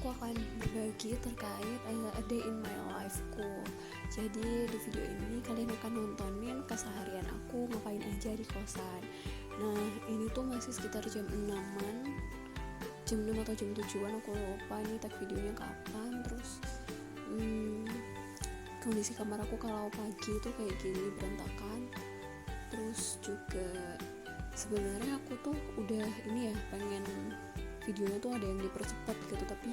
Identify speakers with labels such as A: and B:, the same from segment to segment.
A: aku akan berbagi terkait a day in my life-ku. Jadi di video ini kalian akan nontonin keseharian aku ngapain aja di kosan. Nah ini tuh masih sekitar jam 6-an, jam 6 atau jam 7-an, aku lupa nih tag videonya kapan. Terus kondisi kamar aku kalau pagi itu kayak gini, berantakan. Terus juga sebenarnya aku tuh udah ini ya, pengen videonya tuh ada yang dipercepat gitu, tapi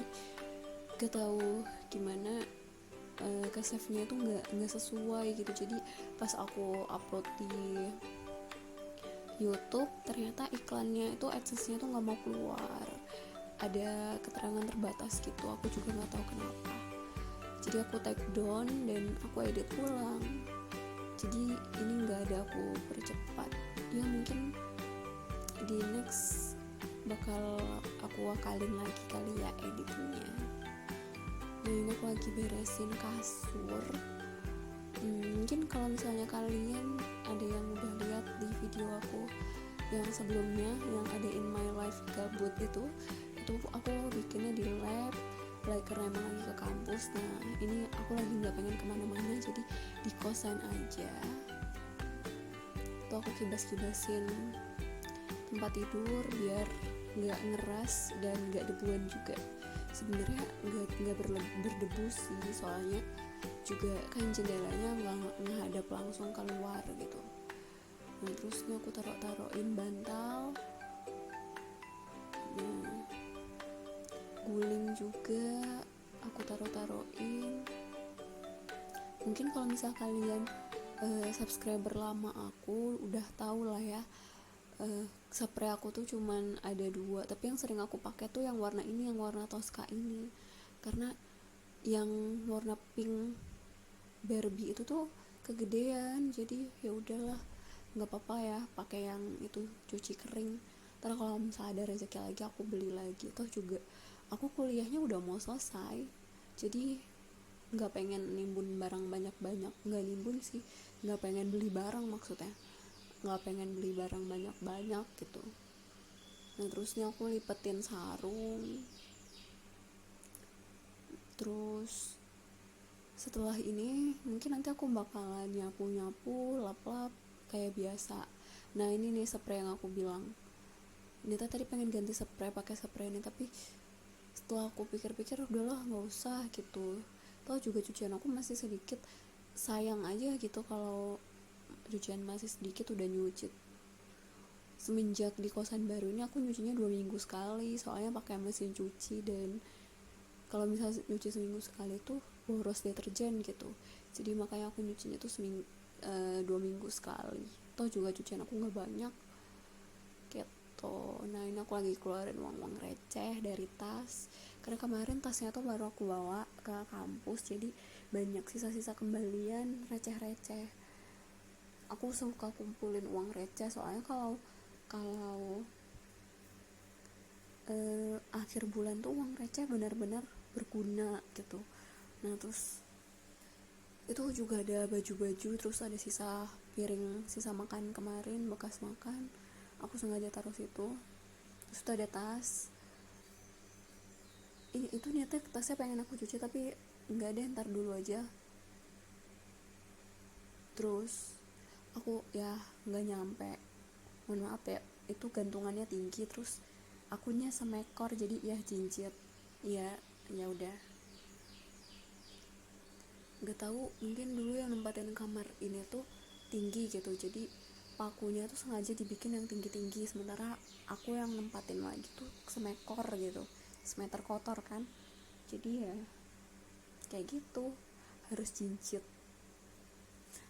A: gak tahu gimana ke save-nya tuh nggak sesuai gitu. Jadi pas aku upload di YouTube ternyata iklannya itu AdSense-nya tuh nggak mau keluar, ada keterangan terbatas gitu. Aku juga nggak tahu kenapa. Jadi aku take down dan aku edit ulang. Jadi ini nggak ada aku percepat. Ya mungkin di next bakal aku akalin lagi kali ya editnya. Nah ini aku lagi beresin kasur. Mungkin kalau misalnya kalian ada yang udah lihat di video aku yang sebelumnya yang ada in my life gabut itu aku bikinnya di lab, karena emang lagi ke kampus. Nah ini aku lagi nggak pengen kemana-mana, jadi di kosan aja. Tuh aku kibas-kibasin tempat tidur biar nggak ngeras dan nggak debuan juga. Sebenarnya nggak berdebu sih, soalnya juga kan jendelanya nggak menghadap langsung keluar gitu. Nah terus aku taruhin bantal. Nah guling juga aku taruhin. Mungkin kalau misal kalian subscriber lama aku udah tahu lah ya, spray aku tuh cuman ada 2, tapi yang sering aku pakai tuh yang warna ini, yang warna Tosca ini, karena yang warna pink Barbie itu tuh kegedean. Jadi ya udahlah, nggak apa-apa ya pakai yang itu, cuci kering. Ntar kalau misalnya ada rezeki lagi aku beli lagi. Toh juga aku kuliahnya udah mau selesai, jadi nggak pengen nimbun barang banyak-banyak. Nggak nimbun sih, nggak pengen beli barang, maksudnya nggak pengen beli barang banyak-banyak gitu. Nah terusnya aku lipetin sarung. Terus setelah ini mungkin nanti aku bakalan nyapu-nyapu, lap-lap kayak biasa. Nah ini nih spray yang aku bilang. Nita tadi pengen ganti spray, pakai spray ini, tapi setelah aku pikir-pikir udahlah nggak usah gitu. Toh juga cucian aku masih sedikit, sayang aja gitu kalau cucian masih sedikit udah nyuci. Semenjak di kosan baru ini aku nyucinya 2 minggu sekali, soalnya pakai mesin cuci. Dan kalau misalnya nyuci seminggu sekali tuh boros deterjen gitu, jadi makanya aku nyucinya tuh 2 minggu sekali. Toh juga cucian aku nggak banyak gitu. Nah ini aku lagi keluarin uang receh dari tas, karena kemarin tasnya tuh baru aku bawa ke kampus, jadi banyak sisa-sisa kembalian receh-receh. Aku suka kumpulin uang receh, soalnya kalau akhir bulan tuh uang receh benar-benar berguna gitu. Nah terus itu juga ada baju-baju, terus ada sisa piring, sisa makan kemarin, bekas makan, aku sengaja taruh situ. Terus itu ada tas, itu niatnya tasnya pengen aku cuci tapi nggak deh, ntar dulu aja. Terus aku ya nggak nyampe, mohon maaf ya, itu gantungannya tinggi, terus akunya semekor, jadi ya cincit. Ya udah, nggak tahu, mungkin dulu yang nempatin kamar ini tuh tinggi gitu, jadi pakunya tuh sengaja dibikin yang tinggi-tinggi, sementara aku yang nempatin lagi tuh semekor gitu, semeter kotor kan. Jadi ya kayak gitu, harus cincit.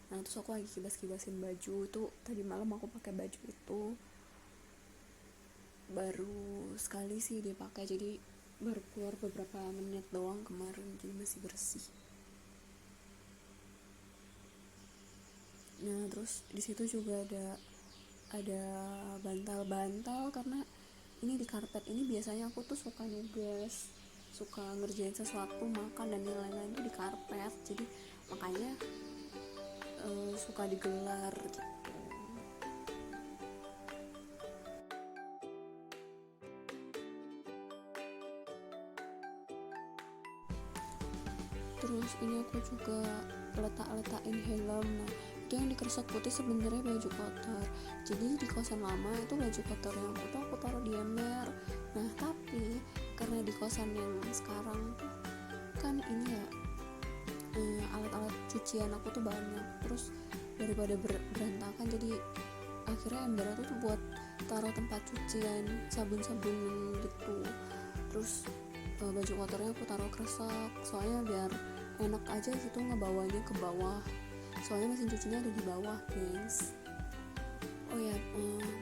A: Nah terus aku lagi kibas-kibasin baju itu, tadi malam aku pakai baju itu baru sekali sih dipakai, jadi baru keluar beberapa menit doang kemarin, jadi masih bersih. Nah terus di situ juga ada bantal-bantal, karena ini di karpet ini biasanya aku tuh suka nugas, suka ngerjain sesuatu, makan dan lain-lain tuh di karpet, jadi makanya suka digelar gitu. Terus ini aku juga letakin helm. Nah itu yang dikersok putih sebenarnya baju kotor. Jadi di kosan lama itu baju kotor yang aku taruh di ember. Nah tapi karena di kosan yang sekarang tuh kan ini ya, alat-alat cucian aku tuh banyak, terus daripada berantakan jadi akhirnya ember aku tuh buat taruh tempat cucian, sabun-sabun gitu. Terus baju kotornya aku taruh kresek soalnya biar enak aja gitu ngebawanya ke bawah, soalnya mesin cucinya ada di bawah guys. Oh ya,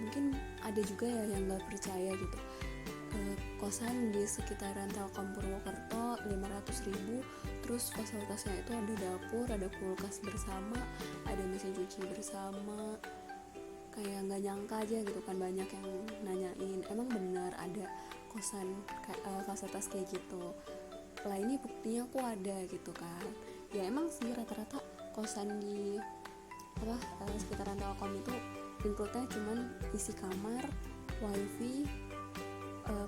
A: mungkin ada juga ya yang gak percaya gitu, kosan di sekitaran Telkom Purwokerto 500.000, terus fasilitasnya itu ada dapur, ada kulkas bersama, ada mesin cuci bersama. Kayak nggak nyangka aja gitu kan, banyak yang nanyain emang benar ada kosan fasilitas kayak gitu. Lah ini buktinya aku ada gitu kan. Ya emang sih rata-rata kosan di sekitaran Telkom itu include-nya cuman isi kamar, wifi,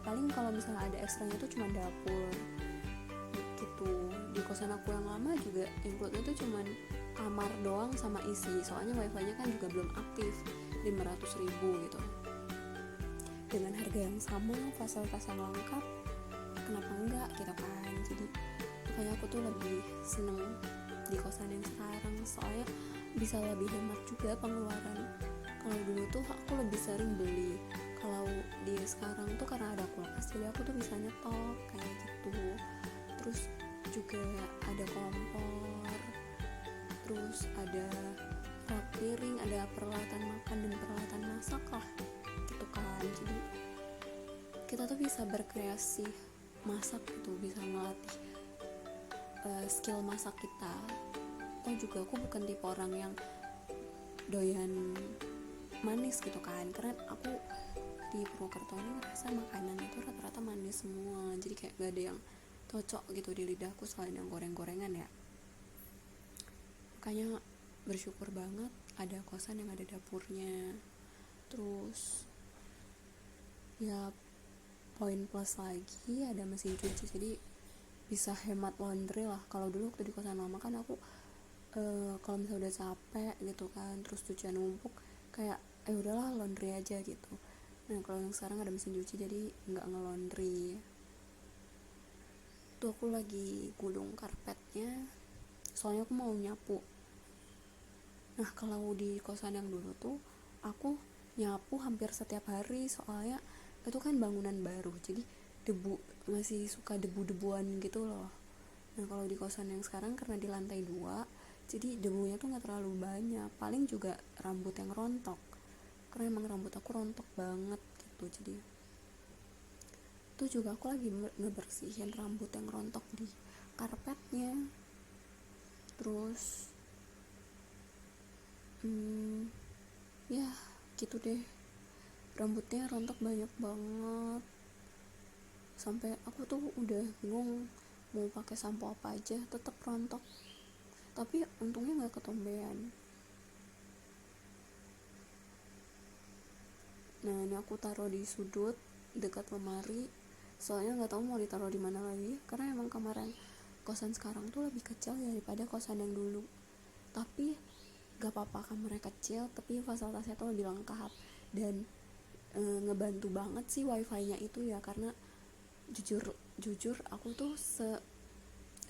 A: paling kalau misalnya ada ekstranya itu cuma dapur gitu. Di kosan aku yang lama juga include-nya itu cuman kamar doang sama isi, soalnya wifi-nya kan juga belum aktif, 500.000 gitu. Dengan harga yang sama, fasilitas yang lengkap, kenapa enggak gitu kan. Jadi makanya aku tuh lebih seneng di kosan yang sekarang, soalnya bisa lebih hemat juga pengeluaran. Kalau dulu tuh aku lebih sering beli, kalau di sekarang tuh karena ada kulkas jadi aku tuh bisa nyetok kayak gitu. Terus juga ada kompor, terus ada rak piring, ada peralatan makan dan peralatan masak lah gitu kan. Jadi kita tuh bisa berkreasi masak gitu, bisa ngelatih skill masak kita. Atau juga aku bukan tipe orang yang doyan manis gitu kan, karena aku di Purwokerto ini ngerasa makanan itu rata-rata manis semua, jadi kayak gak ada yang cocok gitu di lidahku selain yang goreng-gorengan ya. Makanya bersyukur banget ada kosan yang ada dapurnya. Terus ya poin plus lagi ada mesin cuci, jadi bisa hemat laundry lah. Kalau dulu waktu di kosan lama kan aku kalau misalnya udah capek gitu kan, terus cucian numpuk, kayak udahlah laundry aja gitu. Nah kalau yang sekarang ada mesin cuci jadi nggak nge-laundry. Tuh aku lagi gulung karpetnya soalnya aku mau nyapu. Nah kalau di kosan yang dulu tuh aku nyapu hampir setiap hari, soalnya itu kan bangunan baru jadi debu, masih suka debu-debuan gitu loh. Nah kalau di kosan yang sekarang karena di lantai 2 jadi debunya tuh gak terlalu banyak, paling juga rambut yang rontok, karena emang rambut aku rontok banget gitu. Jadi itu juga aku lagi ngebersihin rambut yang rontok di karpetnya. Terus ya gitu deh, rambutnya rontok banyak banget sampai aku tuh udah bingung mau pakai sampo apa aja, tetap rontok. Tapi untungnya nggak ketombean. Nah ini aku taruh di sudut dekat lemari, soalnya nggak tahu mau ditaruh di mana lagi, karena emang kamar yang kosan sekarang tuh lebih kecil daripada kosan yang dulu. Tapi gak apa-apa kamarnya kecil, tapi fasilitasnya tuh lebih lengkap dan ngebantu banget sih wifi-nya itu ya, karena jujur aku tuh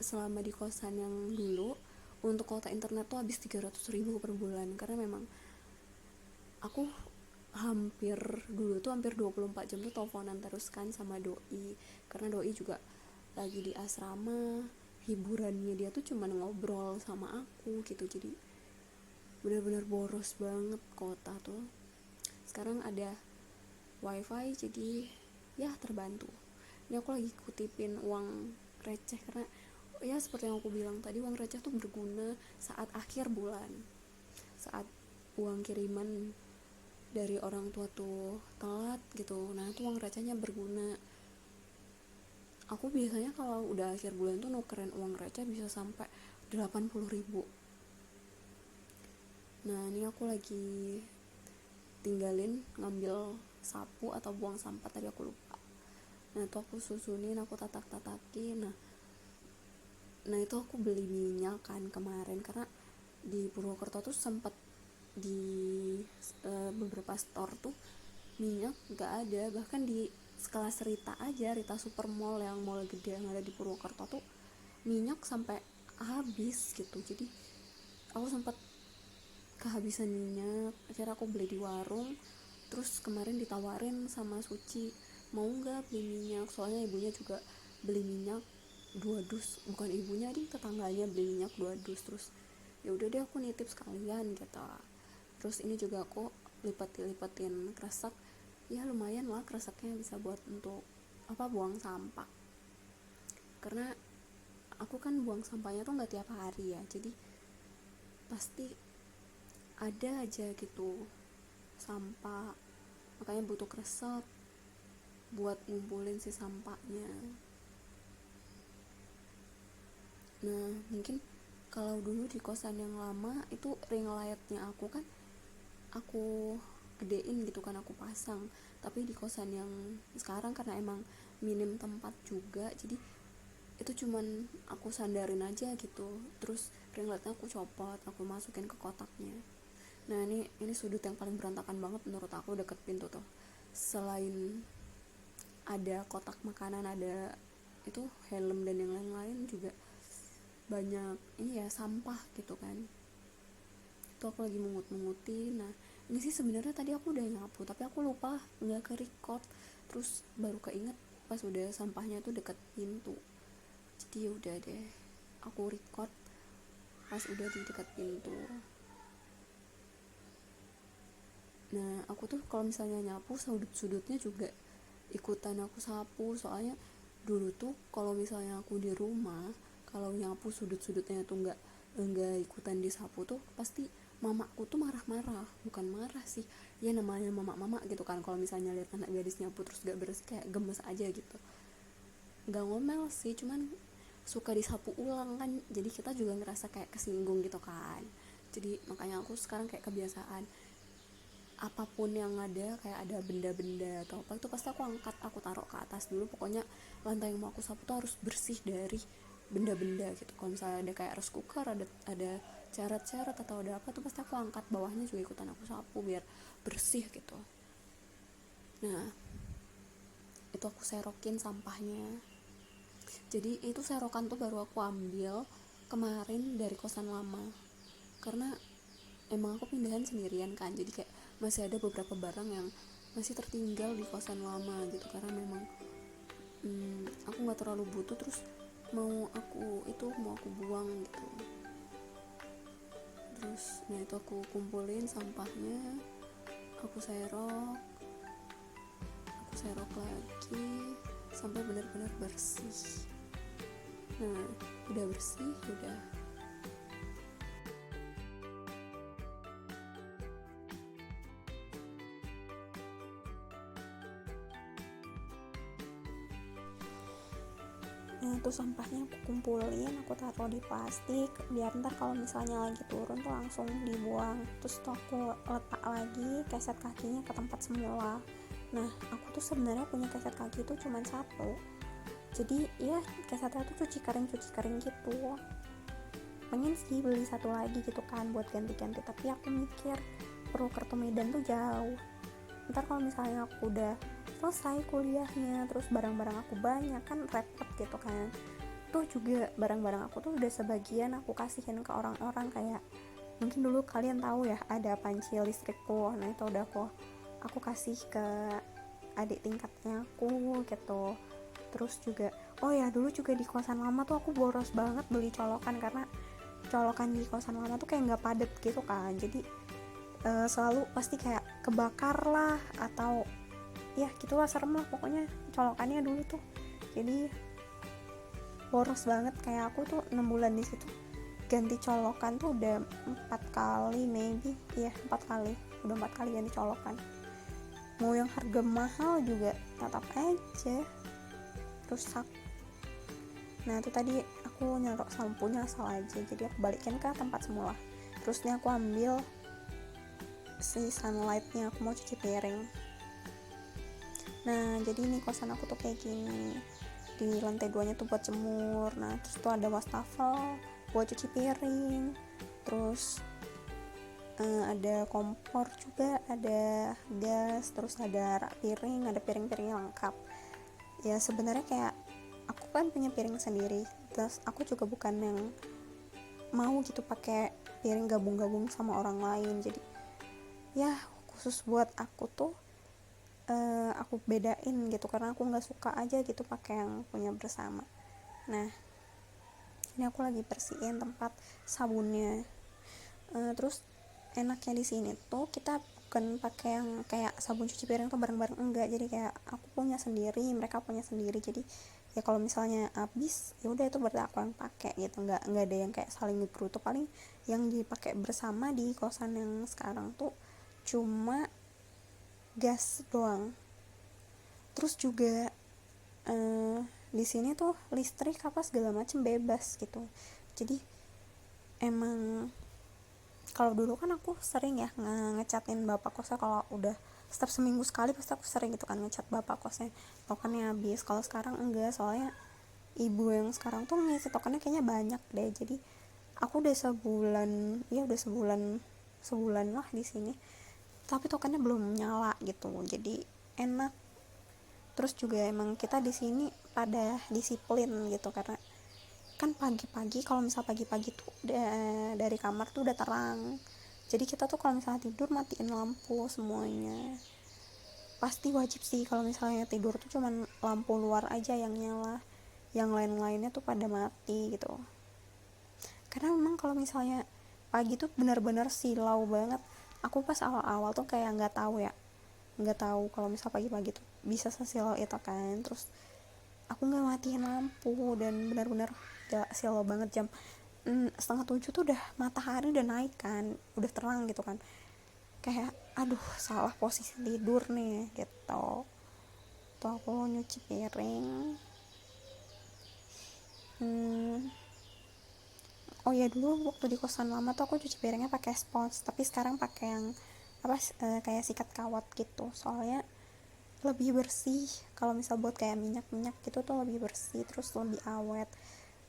A: selama di kosan yang dulu untuk kuota internet tuh habis 300.000 per bulan, karena memang aku dulu tuh hampir 24 jam tuh teleponan terus kan sama doi, karena doi juga lagi di asrama, hiburannya dia tuh cuman ngobrol sama aku gitu. Jadi benar-benar boros banget kota tuh. Sekarang ada wifi jadi ya terbantu. Ini aku lagi kutipin uang receh, karena ya seperti yang aku bilang tadi, uang receh tuh berguna saat akhir bulan, saat uang kiriman dari orang tua tuh telat gitu. Nah itu uang recehnya berguna. Aku biasanya kalau udah akhir bulan tuh nukerin uang receh bisa sampai 80.000. Nah ini aku lagi tinggalin ngambil sapu atau buang sampah tadi, aku lupa. Nah itu aku susunin, aku tatak-tatakin. Nah Nah itu aku beli minyak kan kemarin, karena di Purwokerto tuh sempat di beberapa store tuh minyak nggak ada, bahkan di sekelas Rita aja, Rita Supermall yang mall gede yang ada di Purwokerto tuh minyak sampai habis gitu. Jadi aku sempat kehabisan minyak, akhirnya aku beli di warung. Terus kemarin ditawarin sama Suci, mau nggak beli minyak, soalnya ibunya juga beli minyak 2 dus, bukan ibunya ding, tetangganya beli minyak 2 dus. Terus ya udah deh aku nitip sekalian gitu. Terus ini juga aku lipetin kresek, ya lumayan lah kreseknya, bisa buat untuk buang sampah, karena aku kan buang sampahnya tuh nggak tiap hari ya, jadi pasti ada aja gitu sampah, makanya butuh kresek buat ngumpulin si sampahnya. Nah mungkin kalau dulu di kosan yang lama itu ring lightnya aku kan aku gedein gitu kan, aku pasang. Tapi di kosan yang sekarang karena emang minim tempat juga, jadi itu cuman aku sandarin aja gitu. Terus ring lightnya aku copot, aku masukin ke kotaknya. Nah ini sudut yang paling berantakan banget menurut aku, deket pintu tuh. Selain ada kotak makanan, ada itu helm dan yang lain-lain, juga banyak ini ya sampah gitu kan. Itu aku lagi mungut-mungutin. Nah ini sih sebenarnya tadi aku udah nyapu, tapi aku lupa nggak ke record. Terus baru keinget pas udah sampahnya tuh deket pintu. Jadi ya udah deh, aku record pas udah di dekat pintu. Nah aku tuh kalau misalnya nyapu, sudut-sudutnya juga ikutan aku sapu. Soalnya dulu tuh kalau misalnya aku di rumah, kalau nyapu sudut-sudutnya tuh nggak ikutan disapu tuh pasti mamaku tuh marah-marah. Bukan marah sih, ya namanya mama-mama gitu kan, kalau misalnya lihat anak gadis nyapu terus gak bersih kayak gemes aja gitu. Nggak ngomel sih, cuman suka disapu ulang kan, jadi kita juga ngerasa kayak kesinggung gitu kan. Jadi makanya aku sekarang kayak kebiasaan, apapun yang ada, kayak ada benda-benda atau apa, itu pasti aku angkat, aku taruh ke atas dulu. Pokoknya lantai yang mau aku sapu tuh harus bersih dari benda-benda gitu. Kalau misalnya ada kayak rice cooker, ada ceret-ceret atau ada apa tuh pasti aku angkat, bawahnya juga ikutan aku sapu biar bersih gitu. Nah itu aku serokin sampahnya. Jadi itu serokan tuh baru aku ambil kemarin dari kosan lama, karena emang aku pindahan sendirian kan, jadi kayak masih ada beberapa barang yang masih tertinggal di kosan lama gitu. Karena memang aku nggak terlalu butuh, terus mau aku buang gitu. Terus nah itu aku kumpulin sampahnya, aku serok lagi sampai benar-benar bersih. Nah udah bersih, udah. Nah itu sampahnya aku kumpulin, aku taruh di plastik biar ntar kalau misalnya lagi turun tuh langsung dibuang. Terus tuh aku letak lagi keset kakinya ke tempat semula. Nah aku tuh sebenarnya punya keset kaki itu cuma satu, jadi ya kesetnya tuh cuci kering gitu. Pengen sih beli satu lagi gitu kan buat ganti-ganti, tapi aku mikir Purwokerto Medan tuh jauh, ntar kalau misalnya aku udah selesai kuliahnya terus barang-barang aku banyak kan repot gitu kan. Tuh juga barang-barang aku tuh udah sebagian aku kasihin ke orang-orang, kayak mungkin dulu kalian tahu ya ada panci listrik tuh. Nah itu udah aku kasih ke adik tingkatnya aku gitu. Terus juga oh ya dulu juga di kosan lama tuh aku boros banget beli colokan, karena colokan di kosan lama tuh kayak nggak padet gitu kan, jadi selalu pasti kayak kebakar lah atau ya gitulah, serem lah pokoknya colokannya dulu tuh. Jadi boros banget, kayak aku tuh 6 bulan di situ ganti colokan tuh udah 4 kali maybe, iya 4 kali, udah 4 kali ganti colokan. Mau yang harga mahal juga tetap aja rusak. Nah itu tadi aku nyerok sampunya asal aja, jadi aku balikin ke tempat semula. Terusnya aku ambil si sunlightnya, aku mau cuci piring. Nah jadi ini kosan aku tuh kayak gini. di lantai 2-nya tuh buat jemur. Nah terus tuh ada wastafel buat cuci piring, terus ada kompor juga, ada gas, terus ada rak piring, ada piring-piring lengkap. Ya sebenarnya kayak aku kan punya piring sendiri, terus aku juga bukan yang mau gitu pakai piring gabung-gabung sama orang lain. Jadi ya khusus buat aku tuh aku bedain gitu, karena aku nggak suka aja gitu pakai yang punya bersama. Nah ini aku lagi bersihin tempat sabunnya. Terus enaknya di sini tuh kita bukan pakai yang kayak sabun cuci piring tuh bareng-bareng, enggak. Jadi kayak aku punya sendiri, mereka punya sendiri. Jadi ya kalau misalnya habis ya udah itu berarti aku yang pakai gitu, nggak ada yang kayak saling ngegerutu. Paling yang dipakai bersama di kosan yang sekarang tuh cuma gas doang. Terus juga di sini tuh listrik apa segala macem bebas gitu. Jadi emang kalau dulu kan aku sering ya ngecatin bapak kosnya, kalau udah setiap seminggu sekali pasti aku sering gitu kan ngecat bapak kosnya, tokennya habis. Kalau sekarang enggak, soalnya ibu yang sekarang tuh ngisi tokennya kayaknya banyak deh. Jadi aku udah sebulan lah di sini, tapi tokennya belum nyala gitu. Jadi enak. Terus juga emang kita di sini pada disiplin gitu, karena kan pagi-pagi, kalau misal pagi-pagi tuh dari kamar tuh udah terang. Jadi kita tuh kalau misalnya tidur matiin lampu semuanya. Pasti wajib sih kalau misalnya tidur tuh cuman lampu luar aja yang nyala, yang lain-lainnya tuh pada mati gitu. Karena memang kalau misalnya pagi tuh benar-benar silau banget. Aku pas awal-awal tuh kayak nggak tahu kalau misal pagi-pagi tuh bisa sesilau itu kan. Terus aku nggak matiin lampu dan benar-benar gak silau banget. Jam 6:30 tuh udah matahari udah naik kan, udah terang gitu kan. Kayak aduh salah posisi tidur nih gitu. Tuh aku nyuci piring. Oh ya, dulu waktu di kosan lama tuh aku cuci piringnya pakai spons, tapi sekarang pakai yang kayak sikat kawat gitu. Soalnya lebih bersih. Kalau misal buat kayak minyak-minyak gitu tuh lebih bersih, terus lebih awet.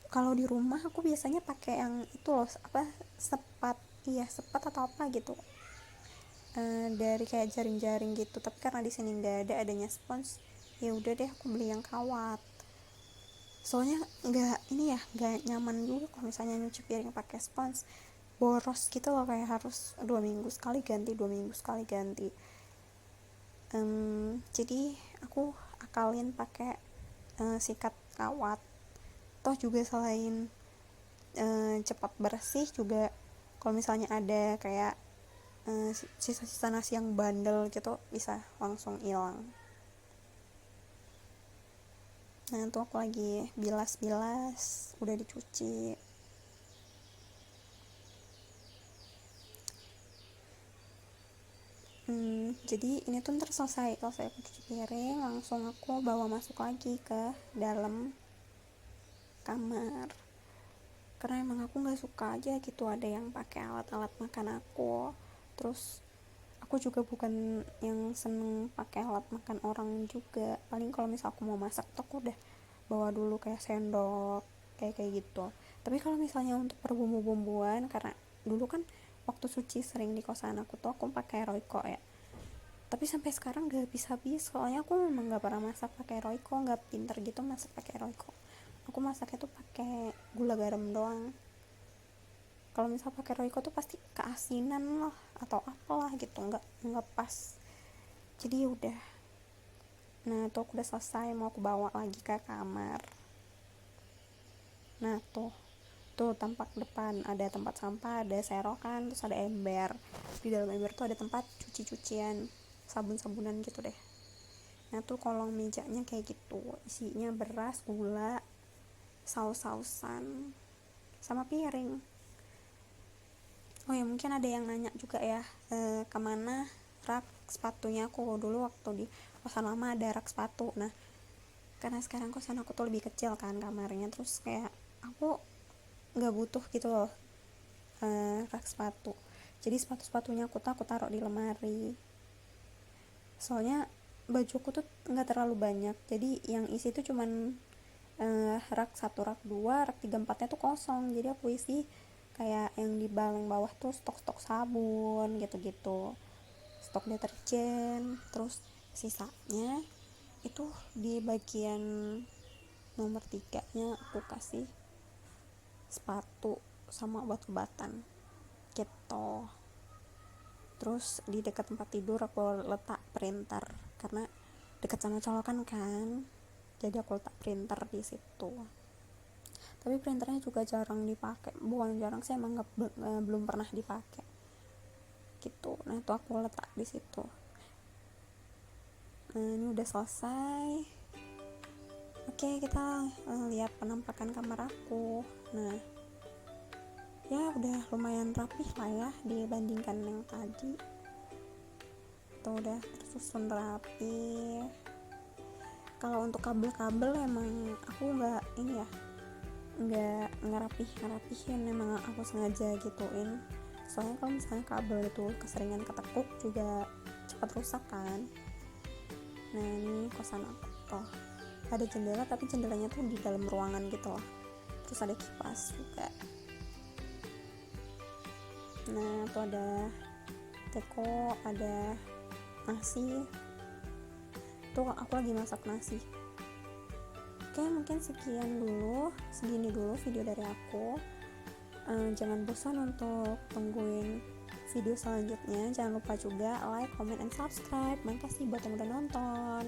A: Kalau di rumah aku biasanya pakai yang itu loh, sepat, iya sepat atau apa gitu, dari kayak jaring-jaring gitu. Tapi karena di sini nggak ada, adanya spons, ya udah deh aku beli yang kawat. Soalnya nggak nyaman juga kalau misalnya nyuci piring pakai spons, boros gitu loh, kayak harus 2 minggu sekali ganti, 2 minggu sekali ganti. Jadi aku akalin pakai sikat kawat. Toh juga selain cepat bersih juga, kalau misalnya ada kayak sisa-sisa nasi yang bandel gitu bisa langsung hilang. Nah itu aku lagi bilas-bilas, udah dicuci. Jadi ini tuh ntar selesai aku cuci piring, langsung aku bawa masuk lagi ke dalam kamar. Karena emang aku nggak suka aja gitu ada yang pakai alat-alat makan aku. Terus aku juga bukan yang seneng pakai alat makan orang juga. Paling kalau misal aku mau masak tuh aku udah bawa dulu kayak sendok, kayak gitu. Tapi kalau misalnya untuk perbumbu-bumbuan, karena dulu kan waktu suci sering di kosan aku tuh aku pakai Royco ya, tapi sampai sekarang gak bisa habis. Soalnya aku memang gak pernah masak pakai Royco, gak pinter gitu masak pakai Royco. Aku masaknya tuh pakai gula garam doang. Kalau misal pakai Royco tuh pasti keasinan lah atau apalah gitu, nggak pas. Jadi udah. Nah tuh aku udah selesai, mau aku bawa lagi ke kamar. Nah tuh tampak depan ada tempat sampah, ada serokan, terus ada ember. Di dalam ember tuh ada tempat cuci-cucian, sabun-sabunan gitu deh. Nah tuh kolong mejanya kayak gitu, isinya beras, gula, saus-sausan, sama piring. Oh ya, mungkin ada yang nanya juga ya, kemana rak sepatunya. Aku dulu waktu di kosan lama ada rak sepatu. Nah karena sekarang kosan aku tuh lebih kecil kan kamarnya, terus kayak aku nggak butuh gitu loh rak sepatu. Jadi sepatu-sepatunya aku taruh di lemari. Soalnya bajuku tuh nggak terlalu banyak, jadi yang isi tuh cuman rak 1, rak 2, rak 3, 4-nya tuh kosong, jadi aku isi kayak yang di paling bawah tuh stok-stok sabun gitu-gitu, stok deterjen. Terus sisanya itu di bagian nomor 3-nya aku kasih sepatu sama obat-obatan gitu. Terus di dekat tempat tidur aku letak printer karena dekat sama colokan kan, jadi aku letak printer di situ. Tapi printernya juga jarang dipakai, bukan jarang sih, emang belum pernah dipakai gitu. Nah itu aku letak di situ. Nah ini udah selesai. Oke, kita lihat penampakan kamar aku. Nah ya udah lumayan rapih lah ya dibandingkan yang tadi. Itu udah tersusun rapi. Kalau untuk kabel-kabel emang aku nggak ini ya, nggak ngerapihin, emang aku sengaja gituin. Soalnya kalau misalnya kabel itu keseringan ketekuk juga cepat rusak kan. Nah ini kosan aku tuh ada jendela, tapi jendelanya tuh di dalam ruangan gitu loh. Terus ada kipas juga. Nah tuh ada teko, ada nasi. Tuh aku lagi masak nasi. Oke, mungkin segini dulu video dari aku. Jangan bosan untuk tungguin video selanjutnya. Jangan lupa juga like, comment, and subscribe. Makasih buat yang udah nonton.